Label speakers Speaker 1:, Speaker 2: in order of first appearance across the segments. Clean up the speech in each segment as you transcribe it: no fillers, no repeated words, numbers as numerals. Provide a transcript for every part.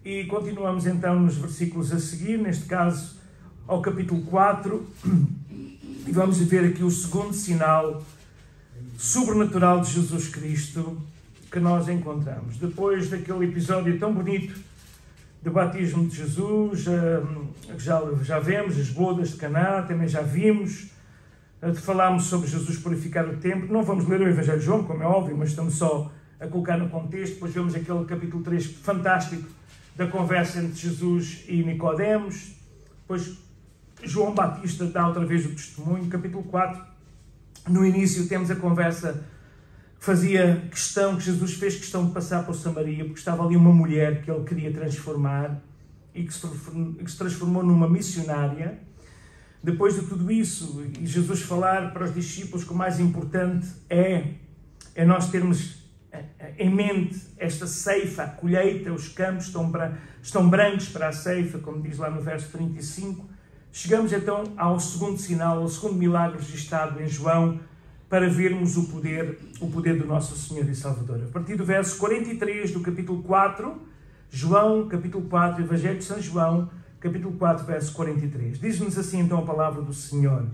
Speaker 1: e continuamos então nos versículos a seguir, neste caso ao capítulo 4, e vamos ver aqui o segundo sinal sobrenatural de Jesus Cristo que nós encontramos. Depois daquele episódio tão bonito do batismo de Jesus, já vemos as bodas de Caná, também já vimos, falámos sobre Jesus purificar o templo. Não vamos ler o Evangelho de João, como é óbvio, mas estamos só a colocar no contexto. Depois vemos aquele capítulo 3 fantástico da conversa entre Jesus e Nicodemos. Depois João Batista dá outra vez o testemunho. Capítulo 4, no início temos a conversa que fazia questão, que Jesus fez questão de passar por Samaria, porque estava ali uma mulher que ele queria transformar e que se transformou numa missionária. Depois de tudo isso, e Jesus falar para os discípulos que o mais importante é nós termos em mente esta ceifa, a colheita, os campos estão brancos para a ceifa, como diz lá no verso 35. Chegamos então ao segundo sinal, ao segundo milagre registrado em João, para vermos o poder do nosso Senhor e Salvador. A partir do verso 43 do capítulo 4, João, capítulo 4, Evangelho de São João, capítulo 4, verso 43. Diz-nos assim então a palavra do Senhor.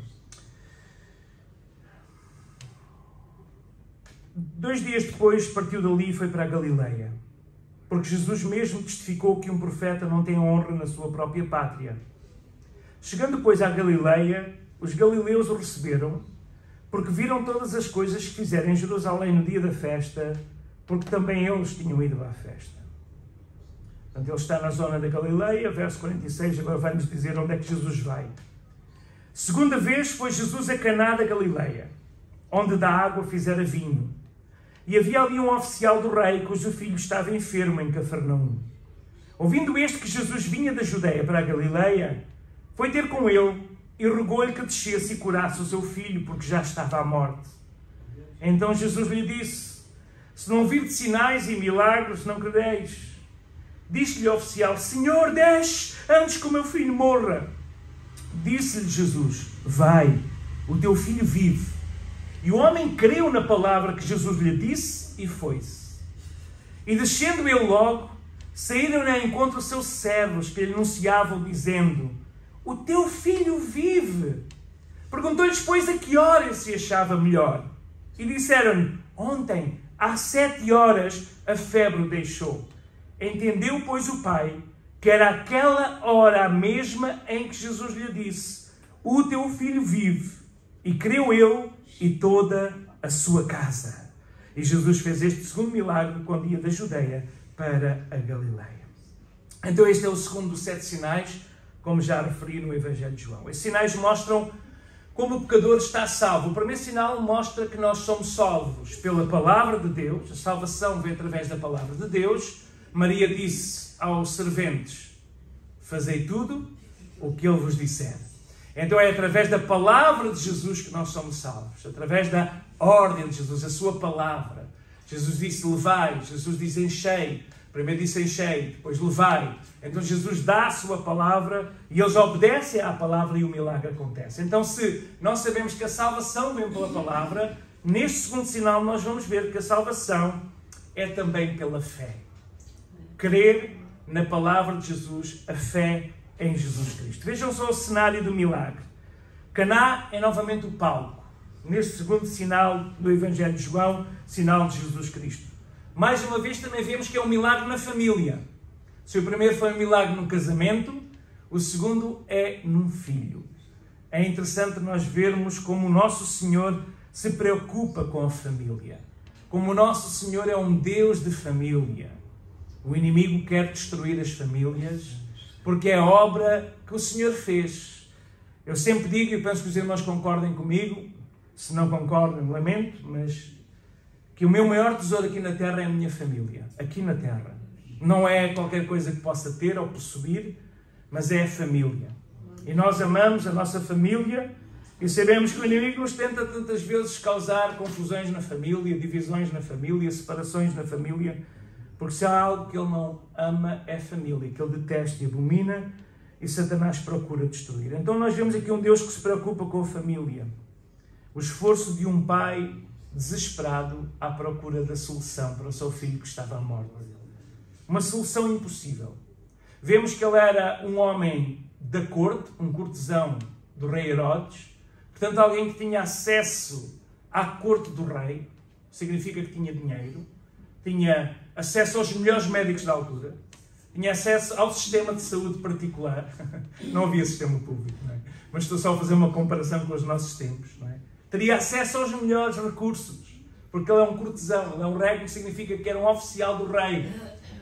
Speaker 1: 2 dias depois partiu dali e foi para a Galileia, porque Jesus mesmo testificou que um profeta não tem honra na sua própria pátria. Chegando, pois, à Galileia, os galileus o receberam, porque viram todas as coisas que fizeram em Jerusalém no dia da festa, porque também eles tinham ido à festa. Portanto, ele está na zona da Galileia, verso 46, agora vai-nos dizer onde é que Jesus vai. Segunda vez foi Jesus a Caná da Galileia, onde da água fizera vinho. E havia ali um oficial do rei, cujo filho estava enfermo em Cafarnaum. Ouvindo este que Jesus vinha da Judeia para a Galileia, foi ter com ele e rogou-lhe que descesse e curasse o seu filho, porque já estava à morte. Então Jesus lhe disse: se não vir de sinais e milagres, não crereis. Disse-lhe o oficial: Senhor, desce antes que o meu filho morra. Disse-lhe Jesus: vai, o teu filho vive. E o homem creu na palavra que Jesus lhe disse e foi-se. E descendo ele logo, saíram-lhe ao encontro os seus servos, que lhe anunciavam, dizendo: o teu filho vive. Perguntou-lhes, pois, a que hora se achava melhor. E disseram-lhe: ontem, às 7 horas, a febre o deixou. Entendeu, pois, o pai que era aquela hora a mesma em que Jesus lhe disse: o teu filho vive. E creu ele e toda a sua casa. E Jesus fez este segundo milagre quando ia da Judeia para a Galileia. Então este é o segundo dos 7 sinais, como já referi no Evangelho de João. Esses sinais mostram como o pecador está salvo. O primeiro sinal mostra que nós somos salvos pela palavra de Deus. A salvação vem através da palavra de Deus. Maria disse aos serventes: fazei tudo o que ele vos disser. Então é através da palavra de Jesus que nós somos salvos. Através da ordem de Jesus, a sua palavra. Jesus disse: levai. Jesus diz: enchei. Primeiro disse: enchei, depois levai. Então Jesus dá a sua palavra e eles obedecem à palavra e o milagre acontece. Então, se nós sabemos que a salvação vem pela palavra, neste segundo sinal nós vamos ver que a salvação é também pela fé. Crer na palavra de Jesus, a fé em Jesus Cristo. Vejam só o cenário do milagre. Caná é novamente o palco. Neste segundo sinal do Evangelho de João, sinal de Jesus Cristo. Mais uma vez também vemos que é um milagre na família. Se o primeiro foi um milagre no casamento, o segundo é num filho. É interessante nós vermos como o nosso Senhor se preocupa com a família. Como o nosso Senhor é um Deus de família. O inimigo quer destruir as famílias, porque é a obra que o Senhor fez. Eu sempre digo, e penso que os irmãos concordem comigo, se não concordam, lamento, mas que o meu maior tesouro aqui na terra é a minha família. Aqui na terra. Não é qualquer coisa que possa ter ou possuir, mas é a família. E nós amamos a nossa família e sabemos que o inimigo nos tenta tantas vezes causar confusões na família, divisões na família, separações na família, porque se há algo que ele não ama é a família, que ele detesta e abomina, e Satanás procura destruir. Então nós vemos aqui um Deus que se preocupa com a família. O esforço de um pai desesperado à procura da solução para o seu filho que estava à morte. Uma solução impossível. Vemos que ele era um homem da corte, um cortesão do rei Herodes, portanto alguém que tinha acesso à corte do rei, significa que tinha dinheiro, tinha acesso aos melhores médicos da altura, tinha acesso ao sistema de saúde particular, não havia sistema público, não é? Mas estou só a fazer uma comparação com os nossos tempos, não é? Teria acesso aos melhores recursos, porque ele é um cortesão, ele é um rei, que significa que era um oficial do rei,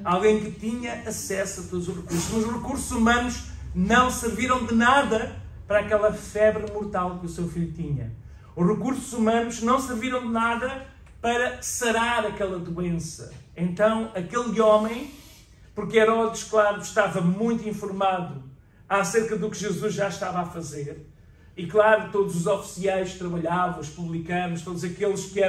Speaker 1: alguém que tinha acesso a todos os recursos. Mas os recursos humanos não serviram de nada para aquela febre mortal que o seu filho tinha. Os recursos humanos não serviram de nada para sarar aquela doença. Então, aquele homem, porque Herodes, claro, estava muito informado acerca do que Jesus já estava a fazer, e claro, todos os oficiais que trabalhavam, os publicanos, todos aqueles que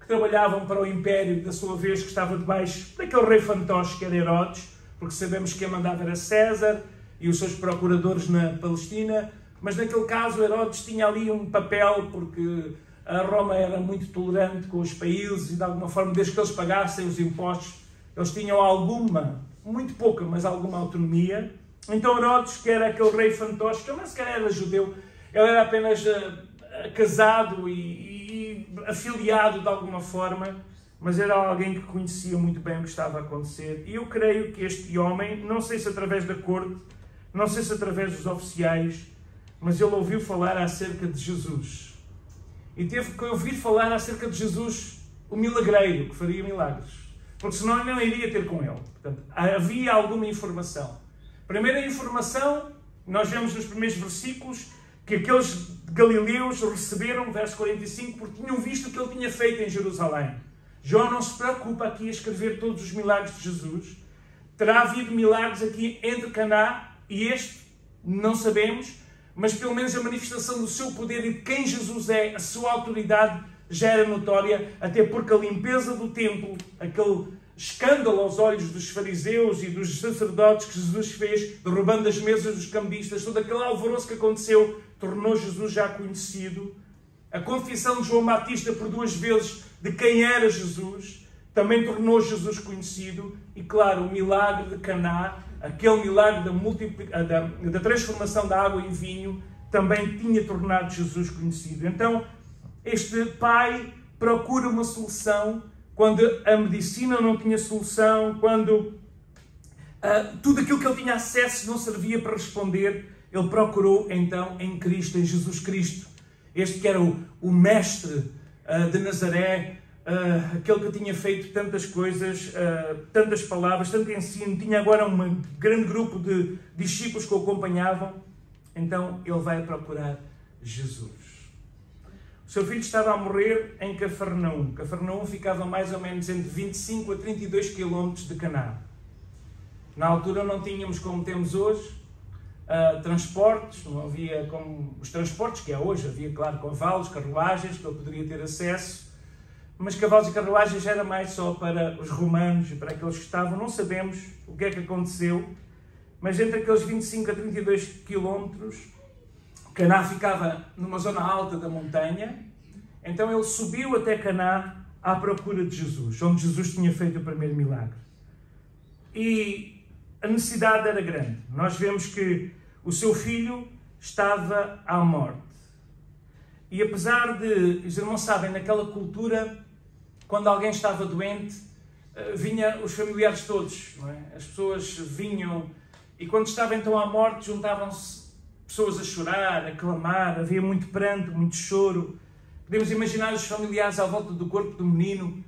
Speaker 1: trabalhavam para o império, da sua vez, que estava debaixo daquele rei fantoche que era Herodes, porque sabemos que quem mandava era César e os seus procuradores na Palestina, mas naquele caso Herodes tinha ali um papel, porque a Roma era muito tolerante com os países e de alguma forma, desde que eles pagassem os impostos, eles tinham alguma, muito pouca, mas alguma autonomia. Então Herodes, que era aquele rei fantoche, que ele nem sequer era judeu, ele era apenas casado e afiliado de alguma forma, mas era alguém que conhecia muito bem o que estava a acontecer. E eu creio que este homem, não sei se através da corte, não sei se através dos oficiais, mas ele ouviu falar acerca de Jesus. E teve que ouvir falar acerca de Jesus, o milagreiro, que faria milagres. Porque senão ele não iria ter com ele. Portanto, havia alguma informação. Primeira informação, nós vemos nos primeiros versículos, que aqueles galileus receberam, verso 45, porque tinham visto o que ele tinha feito em Jerusalém. João não se preocupa aqui a escrever todos os milagres de Jesus. Terá havido milagres aqui entre Caná e este, não sabemos, mas pelo menos a manifestação do seu poder e de quem Jesus é, a sua autoridade, já era notória, até porque a limpeza do templo, aquele escândalo aos olhos dos fariseus e dos sacerdotes que Jesus fez, derrubando as mesas dos cambistas, todo aquele alvoroço que aconteceu, tornou Jesus já conhecido. A confissão de João Batista por 2 vezes de quem era Jesus, também tornou Jesus conhecido. E claro, o milagre de Caná, aquele milagre da transformação da água em vinho, também tinha tornado Jesus conhecido. Então, este pai procura uma solução quando a medicina não tinha solução, quando tudo aquilo que ele tinha acesso não servia para responder. Ele procurou então em Cristo, em Jesus Cristo. Este que era o mestre de Nazaré, aquele que tinha feito tantas coisas, tantas palavras, tanto ensino, tinha agora um grande grupo de discípulos que o acompanhavam. Então ele vai procurar Jesus. O seu filho estava a morrer em Cafarnaum. Cafarnaum ficava mais ou menos entre 25 a 32 km de Caná. Na altura não tínhamos, como temos hoje, transportes, não havia como os transportes que há hoje. Havia, claro, cavalos, carruagens, que ele poderia ter acesso, mas cavalos e carruagens era mais só para os romanos e para aqueles que estavam. Não sabemos o que é que aconteceu, mas entre aqueles 25 a 32 quilómetros, Caná ficava numa zona alta da montanha. Então ele subiu até Caná à procura de Jesus, onde Jesus tinha feito o primeiro milagre. E a necessidade era grande. Nós vemos que o seu filho estava à morte. E apesar de, os irmãos sabem, naquela cultura, quando alguém estava doente, vinham os familiares todos, não é? As pessoas vinham, e quando estava então à morte, juntavam-se pessoas a chorar, a clamar, havia muito pranto, muito choro. Podemos imaginar os familiares à volta do corpo do menino,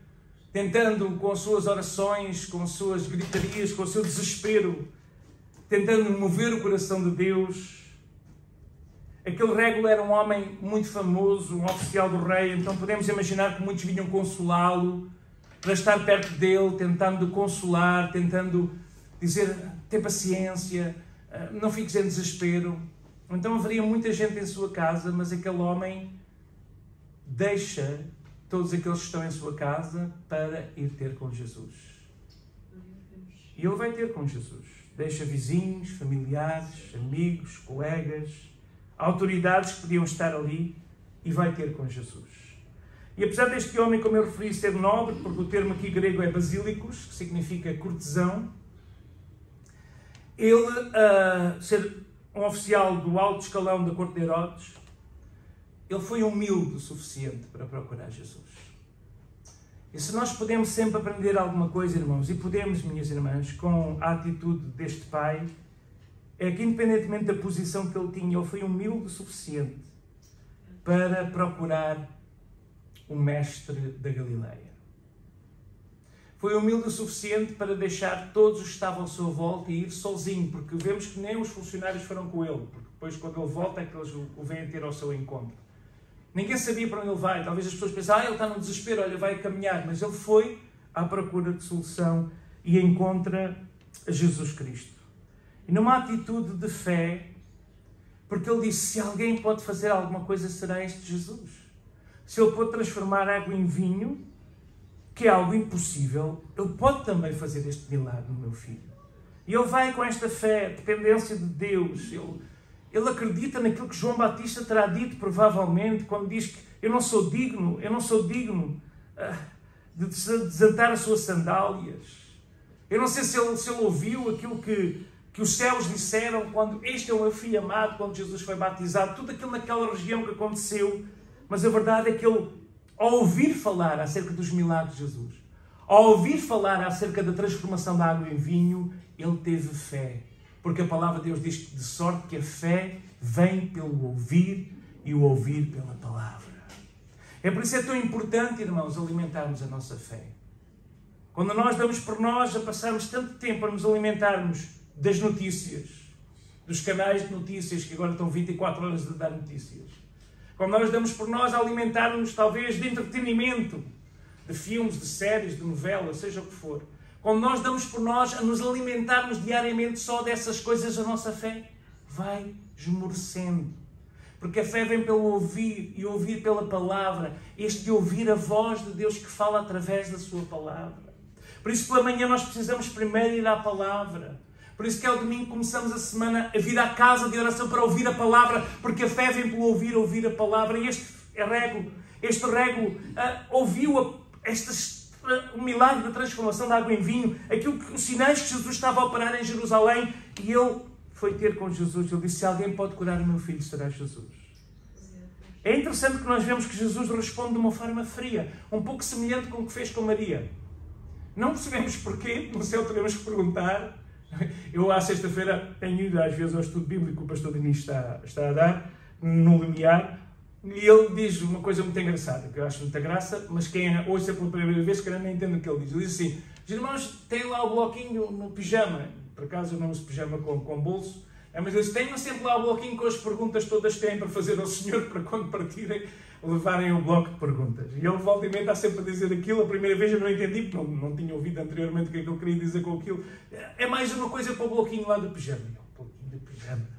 Speaker 1: tentando com as suas orações, com as suas gritarias, com o seu desespero, tentando mover o coração de Deus. Aquele Régulo era um homem muito famoso, um oficial do rei, então podemos imaginar que muitos vinham consolá-lo, para estar perto dele, tentando consolar, tentando dizer, tem paciência, não fiques em desespero. Então haveria muita gente em sua casa, mas aquele homem deixa todos aqueles que estão em sua casa para ir ter com Jesus. E ele vai ter com Jesus. Deixa vizinhos, familiares, amigos, colegas, autoridades que podiam estar ali e vai ter com Jesus. E apesar deste homem, como eu referi, ser nobre, porque o termo aqui grego é basílicos, que significa cortesão, ele, ser um oficial do alto escalão da corte de Herodes, ele foi humilde o suficiente para procurar Jesus. E se nós podemos sempre aprender alguma coisa, irmãos, e podemos, minhas irmãs, com a atitude deste pai, é que independentemente da posição que ele tinha, ele foi humilde o suficiente para procurar o mestre da Galileia. Foi humilde o suficiente para deixar todos os que estavam à sua volta e ir sozinho, porque vemos que nem os funcionários foram com ele, porque depois quando ele volta é que eles o vêm ter ao seu encontro. Ninguém sabia para onde ele vai. Talvez as pessoas pensem, ele está no desespero, olha, vai caminhar. Mas ele foi à procura de solução e encontra Jesus Cristo. E numa atitude de fé, porque ele disse, se alguém pode fazer alguma coisa, será este Jesus. Se ele pode transformar água em vinho, que é algo impossível, ele pode também fazer este milagre no meu filho. E ele vai com esta fé, dependência de Deus. Ele acredita naquilo que João Batista terá dito, provavelmente, quando diz que eu não sou digno de desatar as suas sandálias. Eu não sei se ele ouviu aquilo que os céus disseram quando este é o meu filho amado, quando Jesus foi batizado, tudo aquilo naquela região que aconteceu. Mas a verdade é que ele, ao ouvir falar acerca dos milagres de Jesus, ao ouvir falar acerca da transformação da água em vinho, ele teve fé. Porque a palavra de Deus diz que de sorte que a fé vem pelo ouvir e o ouvir pela palavra. É por isso que é tão importante, irmãos, alimentarmos a nossa fé. Quando nós damos por nós a passarmos tanto tempo a nos alimentarmos das notícias, dos canais de notícias que agora estão 24 horas a dar notícias. Quando nós damos por nós a alimentar-nos talvez de entretenimento, de filmes, de séries, de novelas, seja o que for. Quando nós damos por nós a nos alimentarmos diariamente só dessas coisas, a nossa fé vai esmorecendo. Porque a fé vem pelo ouvir e ouvir pela palavra. Este de ouvir a voz de Deus que fala através da sua palavra. Por isso, pela manhã, nós precisamos primeiro ir à palavra. Por isso que ao domingo começamos a semana a vir à casa de oração para ouvir a palavra. Porque a fé vem pelo ouvir a palavra. E este rego ouviu o milagre da transformação da água em vinho, os sinais que Jesus estava a operar em Jerusalém, e ele foi ter com Jesus. Ele disse, se alguém pode curar o meu filho, será Jesus. É interessante que nós vemos que Jesus responde de uma forma fria, um pouco semelhante com o que fez com Maria. Não percebemos porquê, no céu teremos que perguntar. Eu, à sexta-feira, tenho ido às vezes ao estudo bíblico que o pastor Denis está a dar, no Lumiar. E ele diz uma coisa muito engraçada, que eu acho muita graça, mas quem ouça pela primeira vez, que nem entende o que ele diz. Ele diz assim, os irmãos têm lá o bloquinho no pijama. Por acaso eu não uso pijama com bolso. Mas eles tenham sempre lá o bloquinho com as perguntas todas que têm para fazer ao Senhor, para quando partirem, levarem o bloco de perguntas. E ele volta e meia está sempre a dizer aquilo. A primeira vez eu não entendi, porque não tinha ouvido anteriormente o que é que ele queria dizer com aquilo. É mais uma coisa para o bloquinho lá do pijama. O bloquinho do pijama.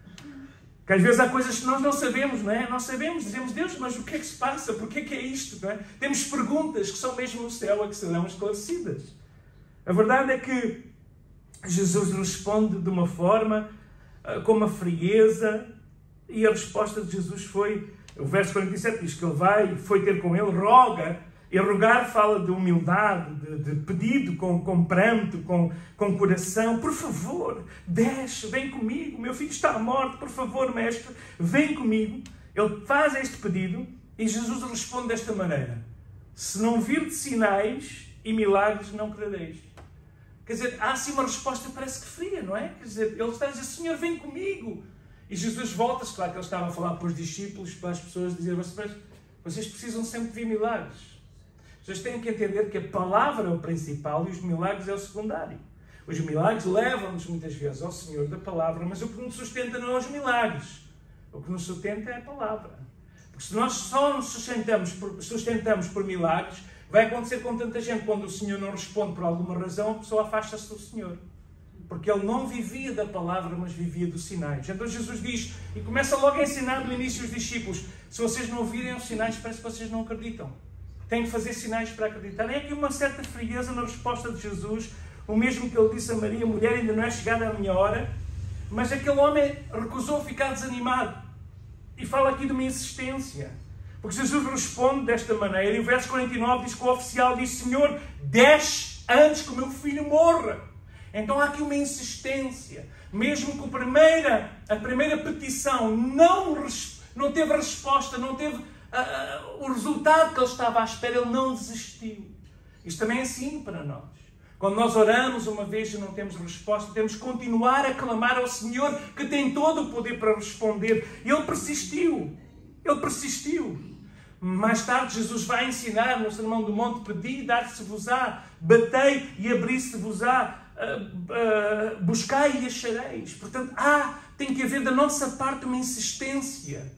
Speaker 1: Que às vezes há coisas que nós não sabemos, não é? Nós sabemos, dizemos, Deus, mas o que é que se passa? Porquê que é isto? Não é? Temos perguntas que só mesmo no céu é que serão esclarecidas. A verdade é que Jesus responde de uma forma, com uma frieza, e a resposta de Jesus foi, o verso 47 diz que ele foi ter com ele, roga, e rogar fala de humildade, de pedido, com pranto, com coração. Por favor, desce, vem comigo. Meu filho está à morte. Por favor, mestre, vem comigo. Ele faz este pedido e Jesus responde desta maneira. Se não vir de sinais e milagres, não crereis. Quer dizer, há assim uma resposta parece que fria, não é? Quer dizer, ele está a dizer, Senhor, vem comigo. E Jesus volta-se, claro que ele estava a falar para os discípulos, para as pessoas, dizer, mas vocês precisam sempre de ver milagres. Vocês têm que entender que a palavra é o principal e os milagres é o secundário. Os milagres levam-nos muitas vezes ao Senhor da palavra, mas o que nos sustenta não é os milagres. O que nos sustenta é a palavra. Porque se nós só nos sustentamos por milagres, vai acontecer com tanta gente, quando o Senhor não responde por alguma razão, a pessoa afasta-se do Senhor. Porque ele não vivia da palavra, mas vivia dos sinais. Então Jesus diz, e começa logo a ensinar no início os discípulos, se vocês não ouvirem os sinais, parece que vocês não acreditam. Têm que fazer sinais para acreditar. É aqui uma certa frieza na resposta de Jesus, o mesmo que ele disse a Maria, mulher, ainda não é chegada a minha hora, mas aquele homem recusou ficar desanimado. E fala aqui de uma insistência. Porque Jesus responde desta maneira, e o verso 49 diz que o oficial diz, Senhor, desce antes que o meu filho morra. Então há aqui uma insistência. Mesmo que a primeira petição não teve resposta, não teve o resultado que ele estava à espera, ele não desistiu. Isto também é assim para nós. Quando nós oramos uma vez e não temos resposta, temos que continuar a clamar ao Senhor, que tem todo o poder para responder. E ele persistiu. Ele persistiu. Mais tarde, Jesus vai ensinar no Sermão do Monte: pedi e dar-se-vos-á, batei e abri-se-vos-á, buscai e achareis. Portanto, tem que haver da nossa parte uma insistência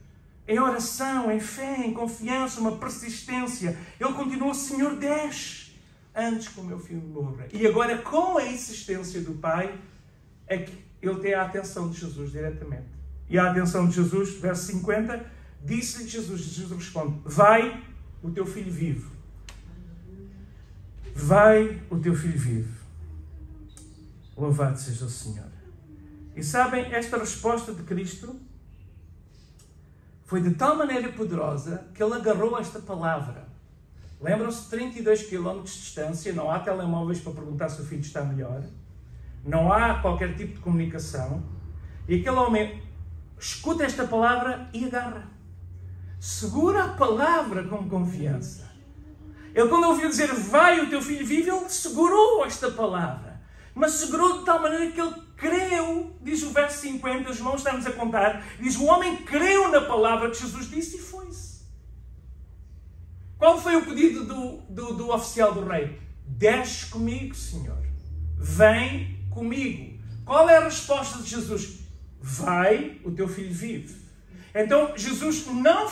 Speaker 1: em oração, em fé, em confiança, uma persistência. Ele continuou: Senhor, desce antes que o meu filho morra. E agora, com a insistência do Pai, é que ele tem a atenção de Jesus diretamente. E a atenção de Jesus, verso 50, disse-lhe Jesus responde: vai, o teu filho vive. Vai, o teu filho vive. Louvado seja o Senhor. E sabem, esta resposta de Cristo foi de tal maneira poderosa que ele agarrou esta palavra. Lembram-se, 32 km de distância, não há telemóveis para perguntar se o filho está melhor, não há qualquer tipo de comunicação, e aquele homem escuta esta palavra e agarra. Segura a palavra com confiança. Ele, quando ouviu dizer vai, o teu filho vive, ele segurou esta palavra. Mas segurou de tal maneira que ele creu, diz o verso 50, os irmãos estão-nos a contar, diz: o homem creu na palavra que Jesus disse e foi-se. Qual foi o pedido do oficial do rei? Desce comigo, Senhor. Vem comigo. Qual é a resposta de Jesus? Vai, o teu filho vive. Então, Jesus não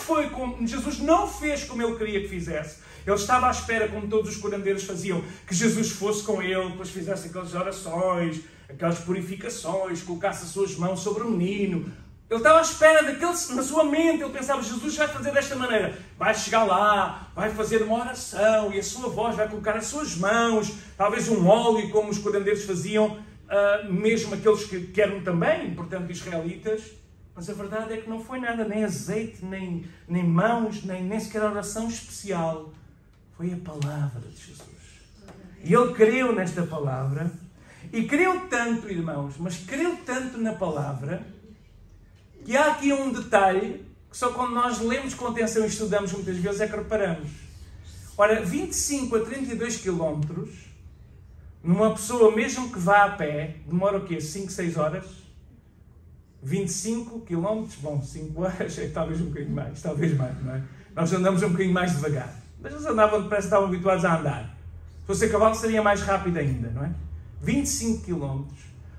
Speaker 1: fez como ele queria que fizesse. Ele estava à espera, como todos os curandeiros faziam, que Jesus fosse com ele, depois fizesse aquelas orações, aquelas purificações, colocasse as suas mãos sobre o menino. Ele estava à espera na sua mente, ele pensava: Jesus vai fazer desta maneira, vai chegar lá, vai fazer uma oração e a sua voz vai colocar as suas mãos, talvez um óleo, como os curandeiros faziam, mesmo aqueles que eram também, portanto, israelitas. Mas a verdade é que não foi nada, nem azeite, nem mãos, nem sequer oração especial. Foi a palavra de Jesus. E ele creu nesta palavra, e creu tanto, irmãos, mas creu tanto na palavra, que há aqui um detalhe que só quando nós lemos com atenção e estudamos muitas vezes é que reparamos. Ora, 25 a 32 km, numa pessoa mesmo que vá a pé, demora o quê? 5, 6 horas? 25 km, bom, 5 horas é talvez um bocadinho mais, talvez mais, não é? Nós andamos um bocadinho mais devagar. Mas eles andavam depressa, estavam habituados a andar. Se fosse a cavalo seria mais rápido ainda, não é? 25 km.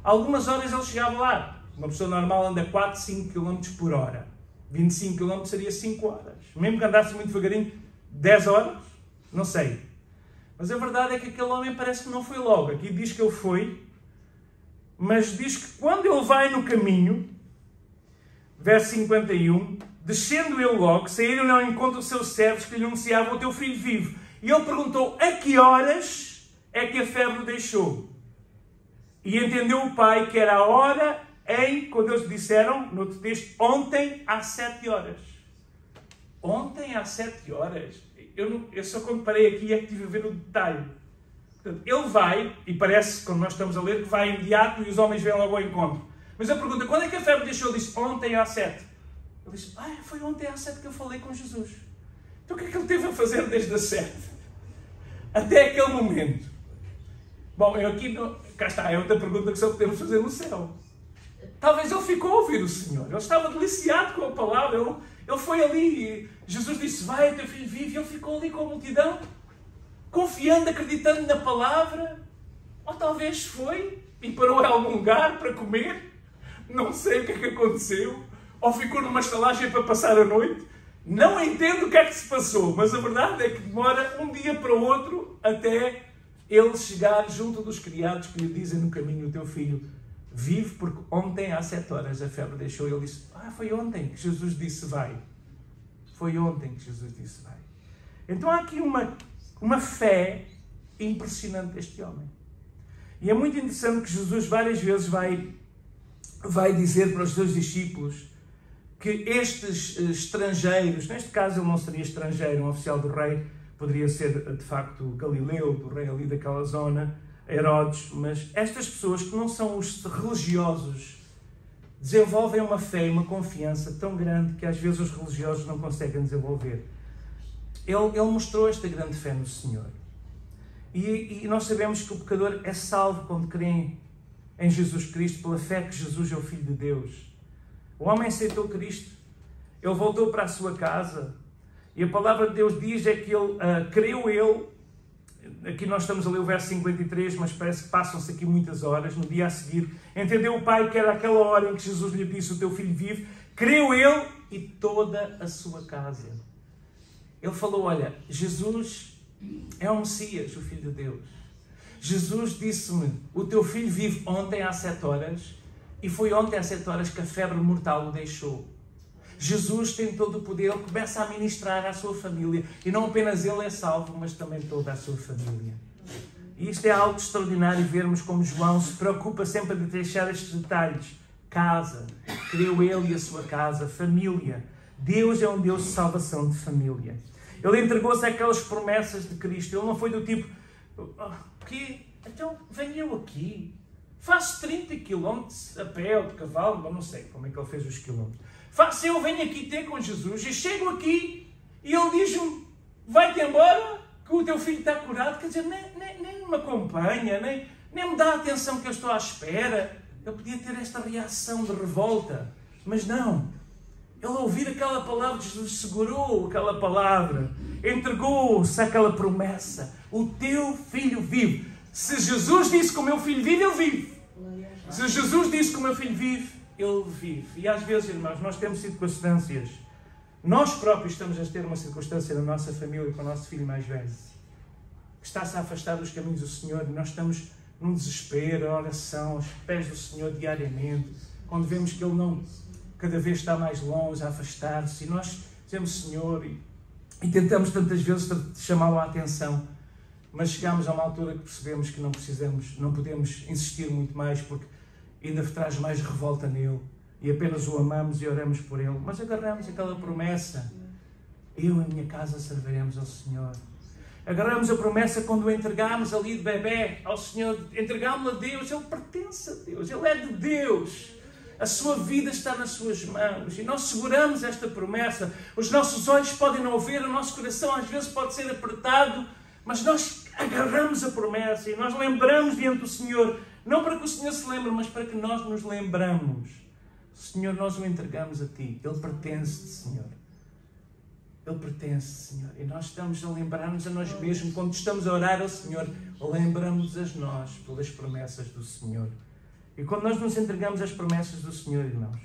Speaker 1: Algumas horas ele chegava lá. Uma pessoa normal anda 4, 5 km por hora. 25 km seria 5 horas. Mesmo que andasse muito devagarinho, 10 horas? Não sei. Mas a verdade é que aquele homem parece que não foi logo. Aqui diz que ele foi, mas diz que quando ele vai no caminho, verso 51, descendo ele logo, saíram ao encontro dos seus servos que lhe anunciavam: o teu filho vive. E ele perguntou: a que horas é que a febre o deixou? E entendeu o pai que era a hora quando eles disseram, no outro texto, ontem às 7 horas. Ontem às 7 horas. Eu só quando parei aqui é que tive a ver o detalhe. Portanto, ele vai, e parece, quando nós estamos a ler, que vai imediato e os homens vêm logo ao encontro. Mas ele pergunta: quando é que a febre deixou? Ele disse: ontem às 7. Ele disse: foi ontem às 7 que eu falei com Jesus. Então o que é que ele teve a fazer desde as 7? Até aquele momento. Bom, eu aqui, cá está, é outra pergunta que só podemos fazer no céu. Talvez ele ficou a ouvir o Senhor. Ele estava deliciado com a palavra. Ele foi ali e Jesus disse: vai, teu filho vive. E ele ficou ali com a multidão, confiando, acreditando na palavra. Ou talvez foi e parou em algum lugar para comer. Não sei o que é que aconteceu. Ou ficou numa estalagem para passar a noite. Não entendo o que é que se passou. Mas a verdade é que demora um dia para o outro até ele chegar junto dos criados que lhe dizem no caminho: o teu filho vive, porque ontem às 7 horas a febre deixou. E ele disse: foi ontem que Jesus disse vai. Foi ontem que Jesus disse vai. Então há aqui uma fé impressionante deste homem. E é muito interessante que Jesus várias vezes vai dizer para os seus discípulos que estes estrangeiros, neste caso ele não seria estrangeiro, um oficial do rei, poderia ser de facto galileu, do rei ali daquela zona, Herodes, mas estas pessoas que não são os religiosos desenvolvem uma fé e uma confiança tão grande que às vezes os religiosos não conseguem desenvolver. Ele mostrou esta grande fé no Senhor. E nós sabemos que o pecador é salvo quando crê em Jesus Cristo, pela fé que Jesus é o Filho de Deus. O homem aceitou Cristo, ele voltou para a sua casa, e a palavra de Deus diz é que ele creu ele. Aqui nós estamos a ler o verso 53, mas parece que passam-se aqui muitas horas. No dia a seguir, entendeu o pai que era aquela hora em que Jesus lhe disse: o teu filho vive. Creu ele e toda a sua casa. Ele falou: olha, Jesus é o Messias, o Filho de Deus. Jesus disse-me: o teu filho vive ontem às 7 horas, e foi ontem às 7 horas que a febre mortal o deixou. Jesus tem todo o poder, ele começa a ministrar à sua família, e não apenas ele é salvo, mas também toda a sua família. E isto é algo extraordinário, vermos como João se preocupa sempre de deixar estes detalhes. Casa, creu ele e a sua casa, família. Deus é um Deus de salvação de família. Ele entregou-se àquelas promessas de Cristo. Ele não foi do tipo: que? Então venho eu aqui, faço 30 km a pé ou de cavalo, mas não sei como é que ele fez os quilómetros. Eu venho aqui ter com Jesus e chego aqui e ele diz-me: vai-te embora, que o teu filho está curado. Quer dizer, nem me acompanha, nem me dá a atenção que eu estou à espera. Eu podia ter esta reação de revolta, mas não. Ele, ao ouvir aquela palavra de Jesus, segurou aquela palavra, entregou-se àquela promessa: o teu filho vive. Se Jesus disse que o meu filho vive, ele vive. Se Jesus disse que o meu filho vive, ele vive. E às vezes, irmãos, nós temos circunstâncias, nós próprios estamos a ter uma circunstância na nossa família com o nosso filho mais velho, que está-se a afastar dos caminhos do Senhor, e nós estamos num desespero, a oração, aos pés do Senhor diariamente, quando vemos que ele não, cada vez está mais longe, a afastar-se, e nós dizemos: Senhor, e tentamos tantas vezes chamá-lo à atenção, mas chegamos a uma altura que percebemos que não podemos insistir muito mais, porque ainda traz mais revolta nele, e apenas o amamos e oramos por ele. Mas agarramos aquela promessa: eu e a minha casa serviremos ao Senhor. Agarramos a promessa quando o entregamos ali de bebê ao Senhor, entregámos-lo a Deus. Ele pertence a Deus, ele é de Deus, a sua vida está nas suas mãos, e nós seguramos esta promessa. Os nossos olhos podem não ver, o nosso coração às vezes pode ser apertado, mas nós agarramos a promessa e nós lembramos diante do Senhor, não para que o Senhor se lembre, mas para que nós nos lembramos: Senhor, nós o entregamos a Ti, Ele pertence-te, Senhor. Ele pertence, Senhor. E nós estamos a lembrar-nos a nós mesmos, quando estamos a orar ao Senhor, lembramos-nos a nós pelas promessas do Senhor. E quando nós nos entregamos às promessas do Senhor, irmãos,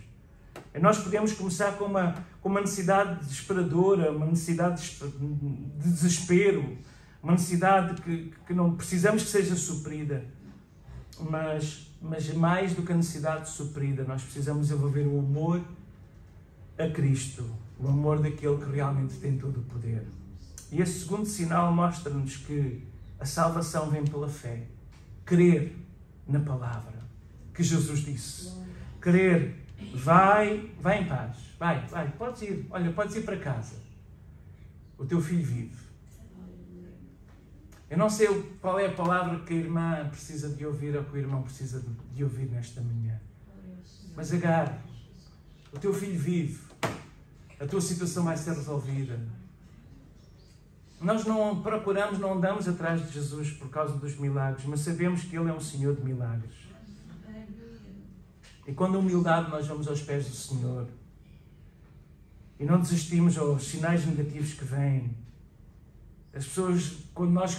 Speaker 1: nós podemos começar com uma necessidade desesperadora, uma necessidade de desespero, uma necessidade que não precisamos que seja suprida, mas mais do que a necessidade suprida, nós precisamos desenvolver o amor a Cristo, o amor daquele que realmente tem todo o poder. E esse segundo sinal mostra-nos que a salvação vem pela fé, crer na palavra que Jesus disse. Crer: vai em paz, vai, podes ir, olha, podes ir para casa, o teu filho vive. Eu não sei qual é a palavra que a irmã precisa de ouvir ou que o irmão precisa de ouvir nesta manhã, mas agarre, o teu filho vive, a tua situação vai ser resolvida. Nós não procuramos, não andamos atrás de Jesus por causa dos milagres, mas sabemos que Ele é um Senhor de milagres. E quando a humildade nós vamos aos pés do Senhor e não desistimos aos sinais negativos que vêm, as pessoas, quando nós